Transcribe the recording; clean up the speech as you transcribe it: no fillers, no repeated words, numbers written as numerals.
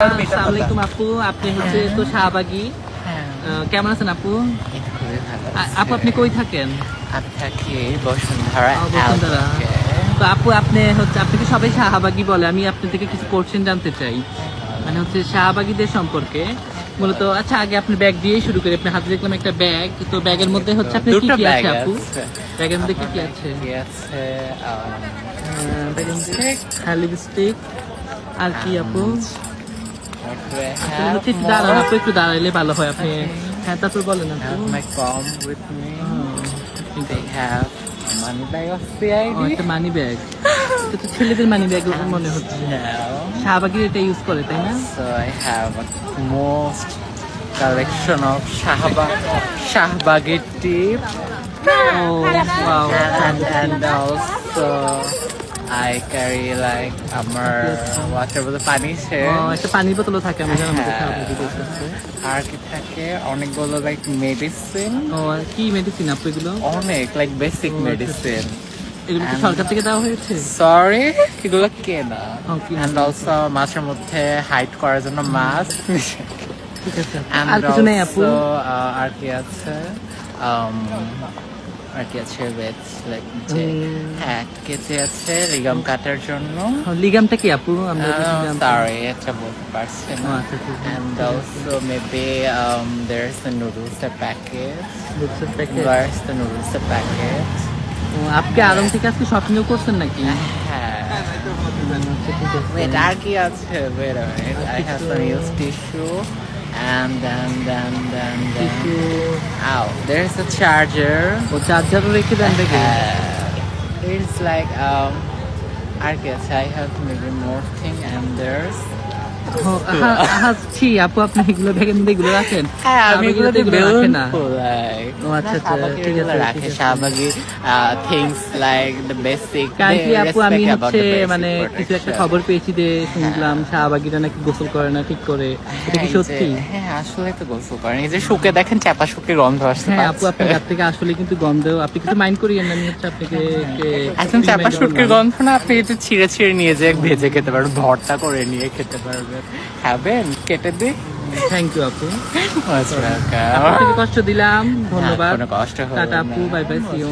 আসসালামু আলাইকুম আপু, আপনি হচ্ছে তো শাহবাগী। কেমন আছেন আপু? আপু আপনি কই থাকেন? আমি থাকি বসুন্ধরা বসুন্ধরা। তো আপু আপনি হচ্ছে, আপনি কি সবাই শাহবাগী বলে? আমি আপনার থেকে কিছু কোশ্চেন জানতে চাই, মানে হচ্ছে শাহবাগীদের সম্পর্কে মূলত। আচ্ছা, আগে আপনি ব্যাগ দিয়েই শুরু করি। আপনার হাতে দেখলাম একটা ব্যাগ, তো ব্যাগের মধ্যে হচ্ছে আপনি কি কি আছে আপু? ব্যাগের মধ্যে কি কি আছে? লিপস্টিক আর কি আপু? আসলে হচ্ছে একটু দাঁড়ান আপু, একটু দাঁড়াইলে ভালো হয় আপনি। হ্যাঁ, তারপর বলেন আপু। my comb with me. They have a money bag of O, CID. একটা মানি ব্যাগ। এটা তো ছেলেদের মানি ব্যাগ মনে হচ্ছে। Now, শাহবাগীর এটা ইউজ করে, তাই না? so I have a most collection of Shahbagi tip ও wow. and also I carry like আমার water bottle পানি ও, share. একটা পানির বোতলও থাকে, আমি জানার মধ্যে হ্যাঁ। শাহবাগী বলতেছে। আর কি থাকে অনেকগুলো লাইক মেডিসিন, ও, আর কি মেডিসিন আপু এগুলো? অনেক লাইক বেসিক ও, আচ্ছা, মেডিসিন। এগুলো কি সরকার থেকে দেওয়া হয়েছে? সরি, এগুলো কেনা। ও, কি? এন্ড অলসো মাছের মধ্যে হাইড করার জন্য মাস্ক। ঠিক আছে। আর কিছু নেই আপু? আর কি আছে আর কি আছে ওয়েট লাইক যে হ্যাঁ কেটে আছে লিগাম কাটার জন্য। লিগামটা কি আপু? আমরা কিছু জানতাম। সরি, এটা বলতে পারছি ও, না। আচ্ছা, ঠিক আছে। And also maybe there's the noodles packet. দুধের packet. Where's the noodles packet? ও, আপনি আড়ং থেকে আজকে শপিংও করছেন নাকি? হ্যাঁ। আচ্ছা, ঠিক আছে। Wait, আর কি আছে? Wait a minute. I have some used tissue. And then. কিছু Ow, there's a charger. ও চার্জারও রেখে দেন দেখে। It's like I guess I have maybe more thing and there's ছি আপু, আপনি এগুলো ব্যাগের মধ্যে এগুলো রাখেন? আমি এগুলো এগুলো রাখে বেলুন না। ফুলাই। ও, আচ্ছা, আচ্ছা, ঠিক আছে, রাখে ঠিক আছে। শাহবাগী things like the basic. কালকে they আপু আমি respect about হচ্ছে the basic মানে কিছু একটা protection. খবর পেয়েছি যে শুনলাম শাহবাগীরা নাকি গোসল করে না ঠিক করে। এটা কি হ্যাঁ, সত্যি? হ্যাঁ আসলে তো গোসল করেন। এই যে শুকে দেখেন চাপা শুকে গন্ধ আসছে। হ্যাঁ আপু, আপনার হাত থেকে আসলে কিন্তু গন্ধ, আপনি কিছু মাইন্ড করিয়েন না, আমি হচ্ছে আপনাকে এখন চাপা শুটকির গন্ধ না, আপনি এটা ছিঁড়ে ছিঁড়ে নিয়ে যে ভেজে খেতে পারবেন, ভর্তা করে নিয়ে খেতে পারবেন। খাবেন? কেটে দিই। থ্যাংক ইউ আপু, Most welcome. আপনাকে কষ্ট দিলাম, ধন্যবাদ। কোনো কষ্ট হবে টাটা না। আপু, বাই বাই, সি ইউ।